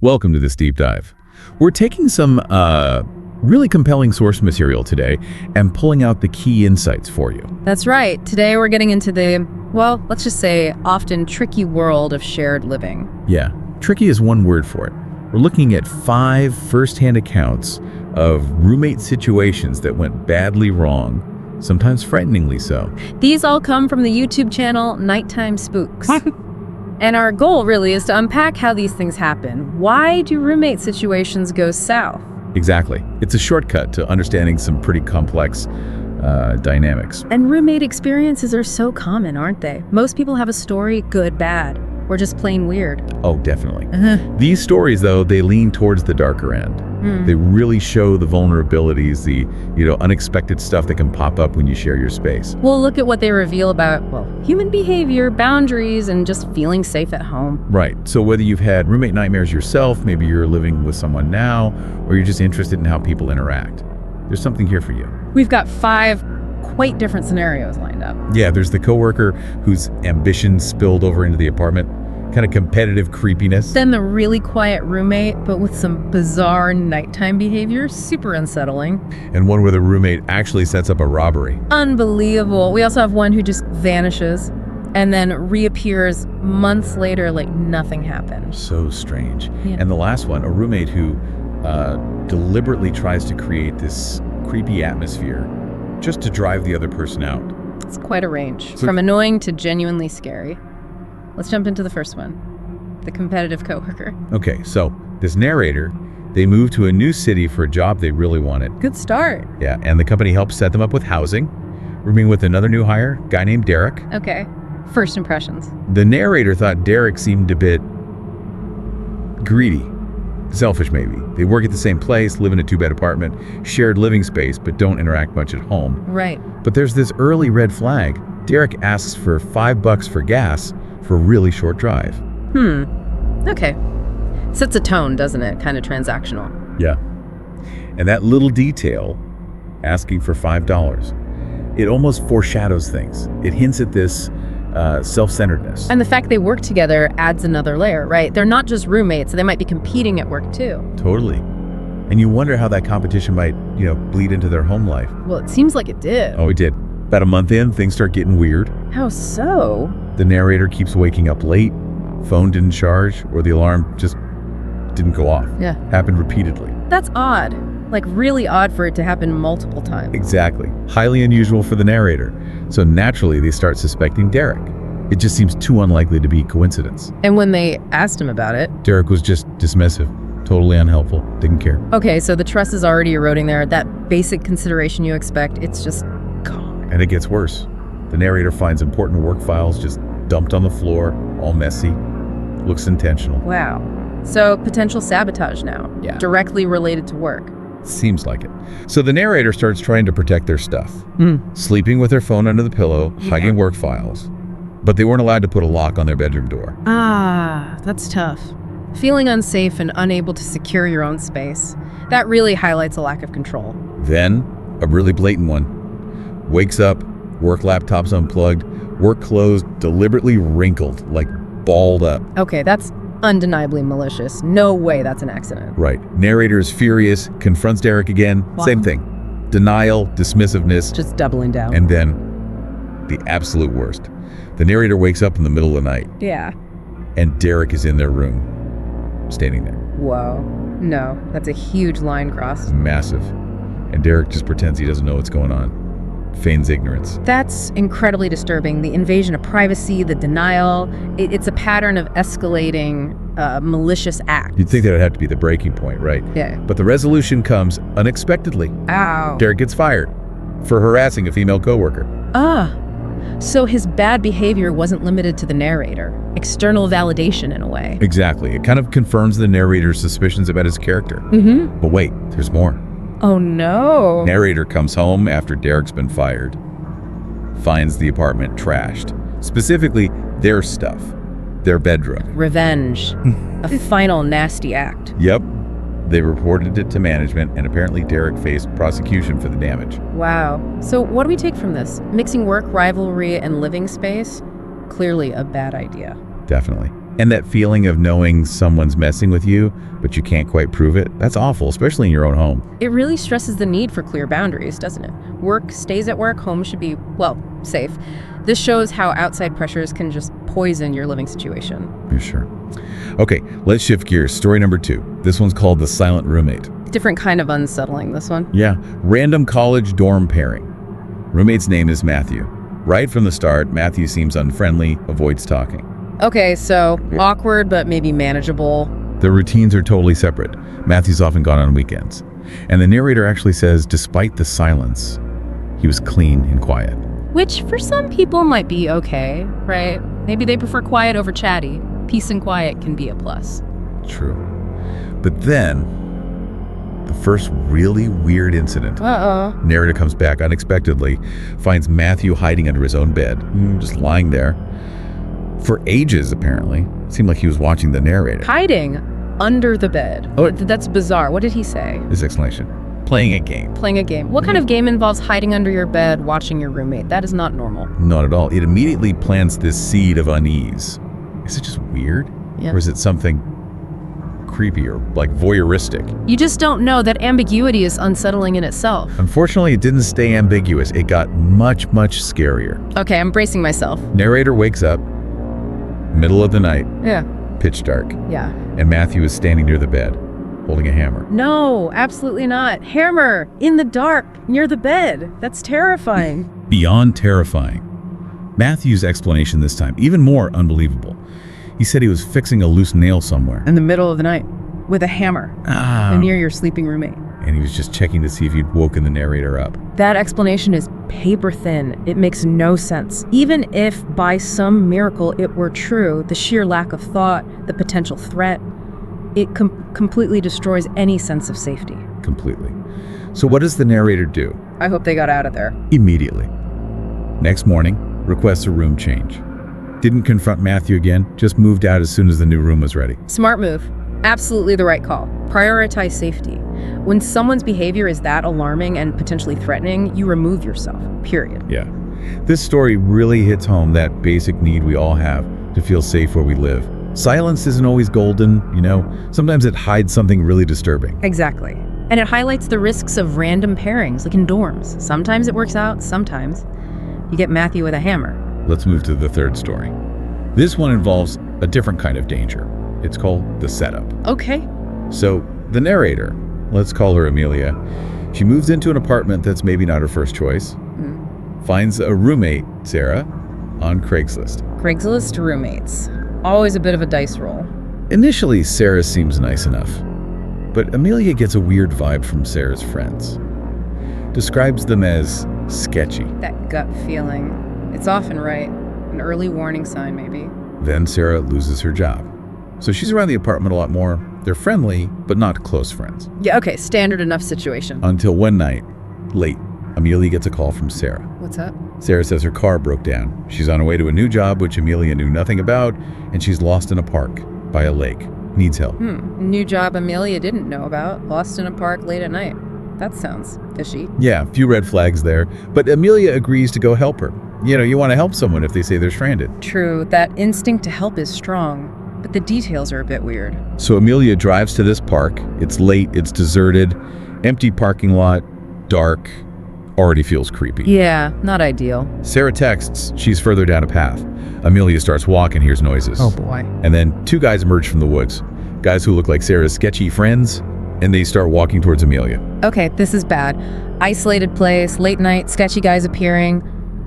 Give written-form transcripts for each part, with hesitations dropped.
Welcome to this deep dive. We're taking some really compelling source material today and pulling out the key insights for you. That's right. Today we're getting into the, well, let's just say, often tricky world of shared living. Yeah, tricky is one word for it. We're looking at 5 first-hand accounts of roommate situations that went badly wrong, sometimes frighteningly so. These all come from the YouTube channel Nighttime Spooks. And our goal really is to unpack how these things happen. Why do roommate situations go south? Exactly. It's a shortcut to understanding some pretty complex dynamics. And roommate experiences are so common, aren't they? Most people have a story, good, bad, or just plain weird. Oh, definitely. These stories, though, they lean towards the darker end. They really show the vulnerabilities, the unexpected stuff that can pop up when you share your space. We'll look at what they reveal about, well, human behavior, boundaries, and just feeling safe at home. Right. So whether you've had roommate nightmares yourself, maybe you're living with someone now, or you're just interested in how people interact, there's something here for you. We've got 5 quite different scenarios lined up. Yeah, there's the coworker whose ambition spilled over into the apartment, kind of competitive creepiness. Then the really quiet roommate, but with some bizarre nighttime behavior, super unsettling. And one where the roommate actually sets up a robbery. Unbelievable. We also have one who just vanishes and then reappears months later like nothing happened. So strange. Yeah. And the last one, a roommate who deliberately tries to create this creepy atmosphere just to drive the other person out. It's quite a range, from annoying to genuinely scary. Let's jump into the first one, the competitive coworker. Okay, so this narrator, they moved to a new city for a job they really wanted. Good start. Yeah, and the company helped set them up with housing, rooming with another new hire, a guy named Derek. Okay, first impressions. The narrator thought Derek seemed a bit greedy, selfish maybe. They work at the same place, live in a 2-bed apartment, shared living space, but don't interact much at home. Right. But there's this early red flag. Derek asks for $5 for gas for a really short drive. Okay. Sets a tone, doesn't it? Kind of transactional. Yeah. And that little detail, asking for $5, it almost foreshadows things. It hints at this self-centeredness. And the fact they work together adds another layer, right? They're not just roommates, they might be competing at work too. Totally. And you wonder how that competition might, bleed into their home life. Well, it seems like it did. Oh, it did. About a month in, things start getting weird. How so? The narrator keeps waking up late, phone didn't charge, or the alarm just didn't go off. Yeah. Happened repeatedly. That's odd. Like really odd for it to happen multiple times. Exactly. Highly unusual for the narrator. So naturally, they start suspecting Derek. It just seems too unlikely to be coincidence. And when they asked him about it... Derek was just dismissive, totally unhelpful, didn't care. Okay, so the trust is already eroding there. That basic consideration you expect, it's just gone. And it gets worse. The narrator finds important work files just dumped on the floor, all messy. Looks intentional. Wow. So potential sabotage now. Yeah. Directly related to work. Seems like it. So the narrator starts trying to protect their stuff. Sleeping with their phone under the pillow, hiding work files. But they weren't allowed to put a lock on their bedroom door. Ah, that's tough. Feeling unsafe and unable to secure your own space. That really highlights a lack of control. Then, a really blatant one. Wakes up, work laptop's unplugged, work clothes deliberately wrinkled, like balled up. Okay, that's undeniably malicious. No way that's an accident. Right. Narrator is furious, confronts Derek again. Wow. Same thing. Denial, dismissiveness. Just doubling down. And then, the absolute worst. The narrator wakes up in the middle of the night. Yeah. And Derek is in their room, standing there. Whoa. No, that's a huge line crossed. Massive. And Derek just pretends he doesn't know what's going on. Feigns ignorance. That's incredibly disturbing. The invasion of privacy, the denial, it's a pattern of escalating malicious acts. You'd think that would have to be the breaking point, right? Yeah. But the resolution comes unexpectedly. Ow. Derek gets fired for harassing a female coworker. So his bad behavior wasn't limited to the narrator. External validation in a way. Exactly. It kind of confirms the narrator's suspicions about his character. But wait, there's more. Oh no. Narrator comes home after Derek's been fired. Finds the apartment trashed. Specifically, their stuff. Their bedroom. Revenge. A final nasty act. Yep. They reported it to management, and apparently Derek faced prosecution for the damage. Wow. So what do we take from this? Mixing work, rivalry, and living space? Clearly a bad idea. Definitely. And that feeling of knowing someone's messing with you, but you can't quite prove it, that's awful, especially in your own home. It really stresses the need for clear boundaries, doesn't it? Work stays at work, home should be, well, safe. This shows how outside pressures can just poison your living situation. You're sure. Okay, let's shift gears. Story number 2. This one's called The Silent Roommate. Different kind of unsettling, this one. Yeah, random college dorm pairing. Roommate's name is Matthew. Right from the start, Matthew seems unfriendly, avoids talking. Okay, so awkward but maybe manageable. Their routines are totally separate. Matthew's often gone on weekends. And the narrator actually says, despite the silence, he was clean and quiet. Which for some people might be okay, right? Maybe they prefer quiet over chatty. Peace and quiet can be a plus. True. But then, the first really weird incident. Narrator comes back unexpectedly, finds Matthew hiding under his own bed, just lying there. For ages, apparently. It seemed like he was watching the narrator. Hiding under the bed. Oh. That's bizarre. What did he say? His explanation. Playing a game. Playing a game. What kind of game involves hiding under your bed, watching your roommate? That is not normal. Not at all. It immediately plants this seed of unease. Is it just weird? Yeah. Or is it something creepy or like voyeuristic? You just don't know that ambiguity is unsettling in itself. Unfortunately, it didn't stay ambiguous. It got much, much scarier. Okay, I'm bracing myself. Narrator wakes up, middle of the night, Yeah. pitch dark, Yeah. and Matthew is standing near the bed, holding a hammer. No, absolutely not. Hammer in the dark near the bed. That's terrifying. Beyond terrifying. Matthew's explanation this time, even more unbelievable. He said he was fixing a loose nail somewhere. In the middle of the night with a hammer near your sleeping roommate. And he was just checking to see if he'd woken the narrator up. That explanation is paper thin. It makes no sense. Even if by some miracle it were true, the sheer lack of thought, the potential threat, it completely destroys any sense of safety. Completely. So what does the narrator do? I hope they got out of there. Immediately. Next morning, requests a room change. Didn't confront Matthew again, just moved out as soon as the new room was ready. Smart move. Absolutely the right call. Prioritize safety. When someone's behavior is that alarming and potentially threatening, you remove yourself, period. Yeah. This story really hits home that basic need we all have to feel safe where we live. Silence isn't always golden, you know. Sometimes it hides something really disturbing. Exactly. And it highlights the risks of random pairings, like in dorms. Sometimes it works out, sometimes you get Matthew with a hammer. Let's move to the third story. This one involves a different kind of danger. It's called the setup. Okay. So, the narrator, let's call her Amelia, she moves into an apartment that's maybe not her first choice, finds a roommate, Sarah, on Craigslist. Craigslist roommates. Always a bit of a dice roll. Initially, Sarah seems nice enough, but Amelia gets a weird vibe from Sarah's friends. Describes them as sketchy. That gut feeling. It's often right. An early warning sign, maybe. Then Sarah loses her job. So she's around the apartment a lot more. They're friendly, but not close friends. Yeah, okay, standard enough situation. Until one night, late, Amelia gets a call from Sarah. What's up? Sarah says her car broke down. She's on her way to a new job, which Amelia knew nothing about, and she's lost in a park by a lake. Needs help. New job Amelia didn't know about. Lost in a park late at night. That sounds fishy. Yeah, a few red flags there, but Amelia agrees to go help her. You know, you want to help someone if they say they're stranded. True, that instinct to help is strong, but the details are a bit weird. So Amelia drives to this park. It's late, it's deserted, empty parking lot, dark, already feels creepy. Yeah, not ideal. Sarah texts, she's further down a path. Amelia starts walking, hears noises. Oh boy. And then two guys emerge from the woods. Guys who look like Sarah's sketchy friends, and they start walking towards Amelia. Okay, this is bad. Isolated place, late night, sketchy guys appearing.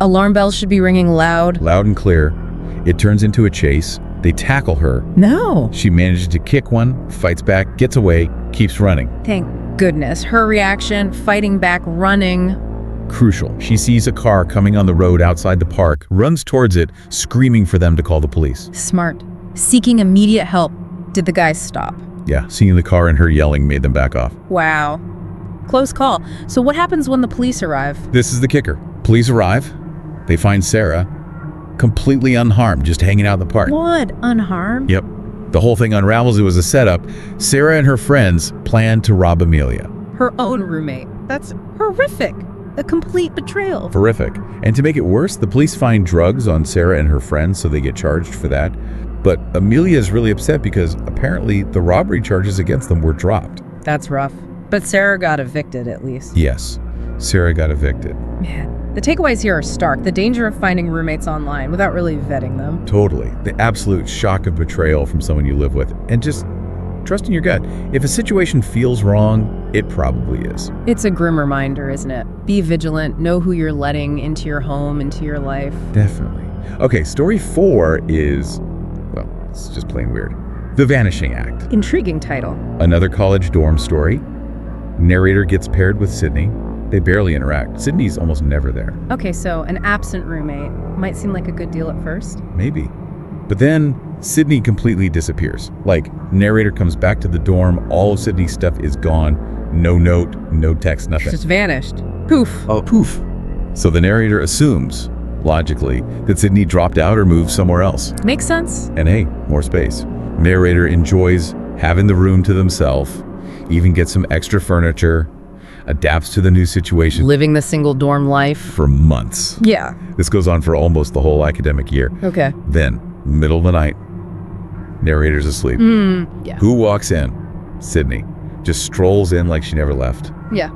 Alarm bells should be ringing loud. Loud and clear. It turns into a chase. They tackle her. No. She manages to kick one, fights back, gets away, keeps running. Thank goodness. Her reaction, fighting back, running. Crucial. She sees a car coming on the road outside the park, runs towards it, screaming for them to call the police. Smart. Seeking immediate help. Did the guys stop? Yeah, seeing the car and her yelling made them back off. Wow. Close call. So what happens when the police arrive? This is the kicker. Police arrive. They find Sarah completely unharmed, just hanging out in the park. What? Unharmed? Yep. The whole thing unravels. It was a setup. Sarah and her friends planned to rob Amelia. Her own roommate. That's horrific. A complete betrayal. Horrific. And to make it worse, the police find drugs on Sarah and her friends, so they get charged for that. But Amelia is really upset because apparently the robbery charges against them were dropped. That's rough. But Sarah got evicted, at least. Yes, Sarah got evicted. Man, the takeaways here are stark. The danger of finding roommates online without really vetting them. Totally. The absolute shock of betrayal from someone you live with. And just trust in your gut. If a situation feels wrong, it probably is. It's a grim reminder, isn't it? Be vigilant. Know who you're letting into your home, into your life. Definitely. Okay, story 4 is, well, it's just plain weird. The Vanishing Act. Intriguing title. Another college dorm story. Narrator gets paired with Sydney. They barely interact. Sydney's almost never there. Okay, so an absent roommate might seem like a good deal at first. Maybe. But then Sydney completely disappears. Like, narrator comes back to the dorm, all of Sydney's stuff is gone. No note, no text, nothing. Just vanished. Poof. Oh, poof. So the narrator assumes, logically, that Sydney dropped out or moved somewhere else. Makes sense. And hey, more space. Narrator enjoys having the room to themselves, even gets some extra furniture, adapts to the new situation. Living the single dorm life. For months. Yeah. This goes on for almost the whole academic year. Okay. Then, middle of the night, narrator's asleep. Yeah. Who walks in? Sydney. Just strolls in like she never left. Yeah.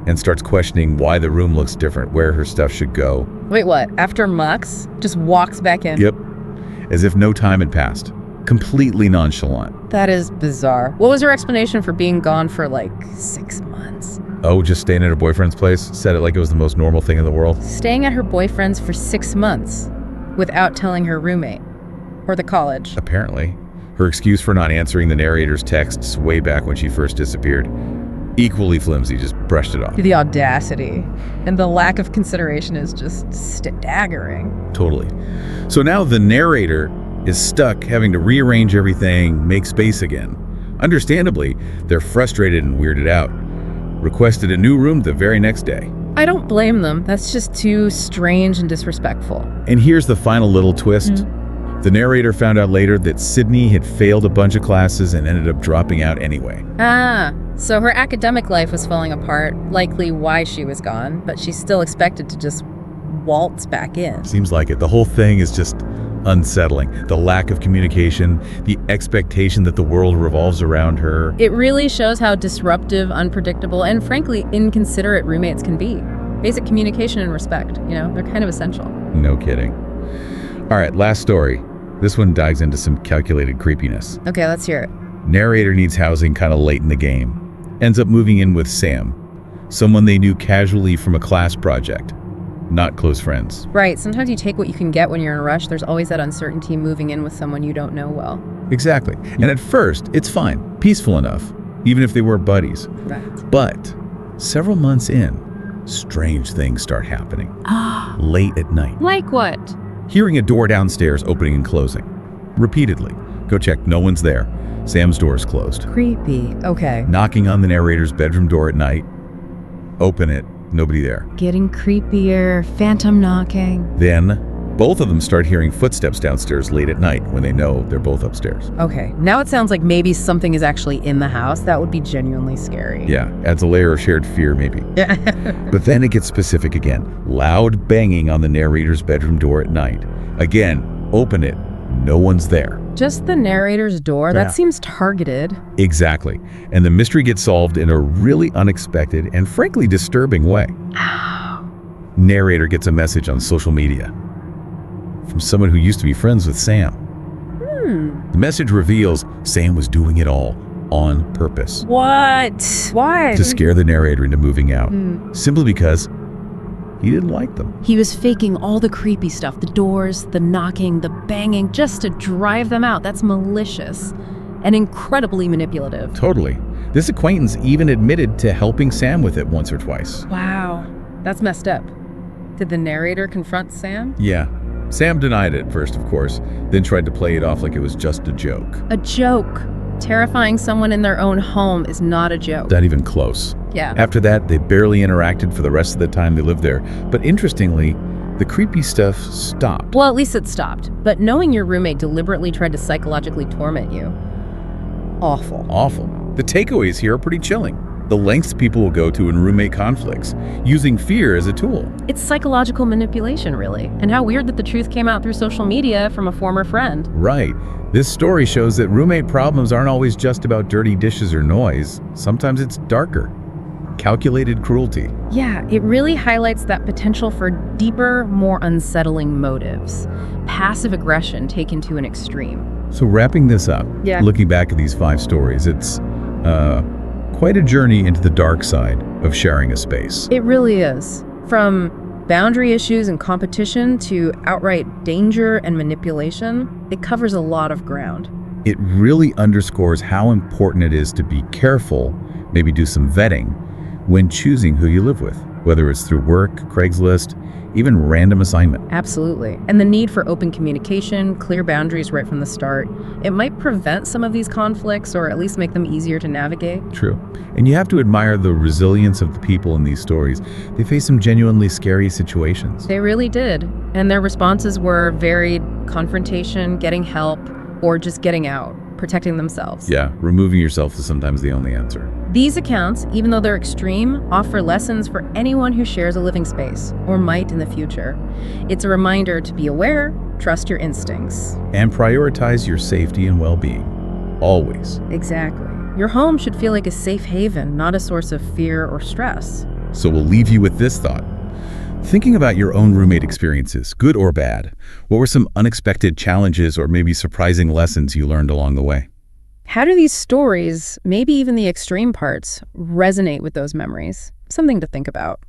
And starts questioning why the room looks different, where her stuff should go. Wait, what? After Mux just walks back in? Yep. As if no time had passed. Completely nonchalant. That is bizarre. What was her explanation for being gone for like 6 months? Oh, just staying at her boyfriend's place? Said it like it was the most normal thing in the world? Staying at her boyfriend's for 6 months without telling her roommate or the college. Apparently. Her excuse for not answering the narrator's texts way back when she first disappeared. Equally flimsy, just brushed it off. The audacity and the lack of consideration is just staggering. Totally. So now the narrator is stuck having to rearrange everything, make space again. Understandably, they're frustrated and weirded out. Requested a new room the very next day. I don't blame them. That's just too strange and disrespectful. And here's the final little twist. The narrator found out later that Sydney had failed a bunch of classes and ended up dropping out anyway. Ah, so her academic life was falling apart, likely why she was gone, but she's still expected to just waltz back in. Seems like it. The whole thing is just unsettling. The lack of communication, the expectation that the world revolves around her. It really shows how disruptive, unpredictable, and frankly, inconsiderate roommates can be. Basic communication and respect, they're kind of essential. No kidding. All right, last story. This one dives into some calculated creepiness. Okay, let's hear it. Narrator needs housing kind of late in the game. Ends up moving in with Sam, someone they knew casually from a class project. Not close friends. Right, sometimes you take what you can get when you're in a rush. There's always that uncertainty moving in with someone you don't know well. Exactly. And at first, it's fine, peaceful enough, even if they were buddies. Right. But several months in, strange things start happening. Late at night. Like what? Hearing a door downstairs opening and closing. Repeatedly. Go check, no one's there. Sam's door is closed. Creepy. Okay. Knocking on the narrator's bedroom door at night. Open it, nobody there. Getting creepier, phantom knocking. Then, both of them start hearing footsteps downstairs late at night when they know they're both upstairs. Okay, now it sounds like maybe something is actually in the house. That would be genuinely scary. Yeah, adds a layer of shared fear maybe. Yeah. But then it gets specific again. Loud banging on the narrator's bedroom door at night. Again, open it, no one's there. Just the narrator's door? Yeah. That seems targeted. Exactly. And the mystery gets solved in a really unexpected and frankly disturbing way. Narrator gets a message on social media from someone who used to be friends with Sam. The message reveals Sam was doing it all on purpose. What? Why? To scare the narrator into moving out. Simply because he didn't like them. He was faking all the creepy stuff, the doors, the knocking, the banging, just to drive them out. That's malicious and incredibly manipulative. Totally. This acquaintance even admitted to helping Sam with it once or twice. Wow, that's messed up. Did the narrator confront Sam? Yeah. Sam denied it first, of course, then tried to play it off like it was just a joke. A joke. Terrifying someone in their own home is not a joke. Not even close. Yeah. After that, they barely interacted for the rest of the time they lived there. But interestingly, the creepy stuff stopped. Well, at least it stopped. But knowing your roommate deliberately tried to psychologically torment you, awful. Awful. The takeaways here are pretty chilling. the lengths people will go to in roommate conflicts, using fear as a tool. It's psychological manipulation, really. And how weird that the truth came out through social media from a former friend. Right. This story shows that roommate problems aren't always just about dirty dishes or noise. Sometimes it's darker. Calculated cruelty. Yeah, it really highlights that potential for deeper, more unsettling motives. Passive aggression taken to an extreme. So wrapping this up, looking back at these 5 stories, it's quite a journey into the dark side of sharing a space. It really is. From boundary issues and competition to outright danger and manipulation, it covers a lot of ground. It really underscores how important it is to be careful, maybe do some vetting, when choosing who you live with, whether it's through work, Craigslist, even random assignment. Absolutely. And the need for open communication, clear boundaries right from the start, it might prevent some of these conflicts or at least make them easier to navigate. True. And you have to admire the resilience of the people in these stories. They faced some genuinely scary situations. They really did. And their responses were varied: confrontation, getting help, or just getting out, protecting themselves. Yeah, removing yourself is sometimes the only answer. These accounts, even though they're extreme, offer lessons for anyone who shares a living space, or might in the future. It's a reminder to be aware, trust your instincts. And prioritize your safety and well-being. Always. Exactly. Your home should feel like a safe haven, not a source of fear or stress. So we'll leave you with this thought. Thinking about your own roommate experiences, good or bad, what were some unexpected challenges or maybe surprising lessons you learned along the way? How do these stories, maybe even the extreme parts, resonate with those memories? Something to think about.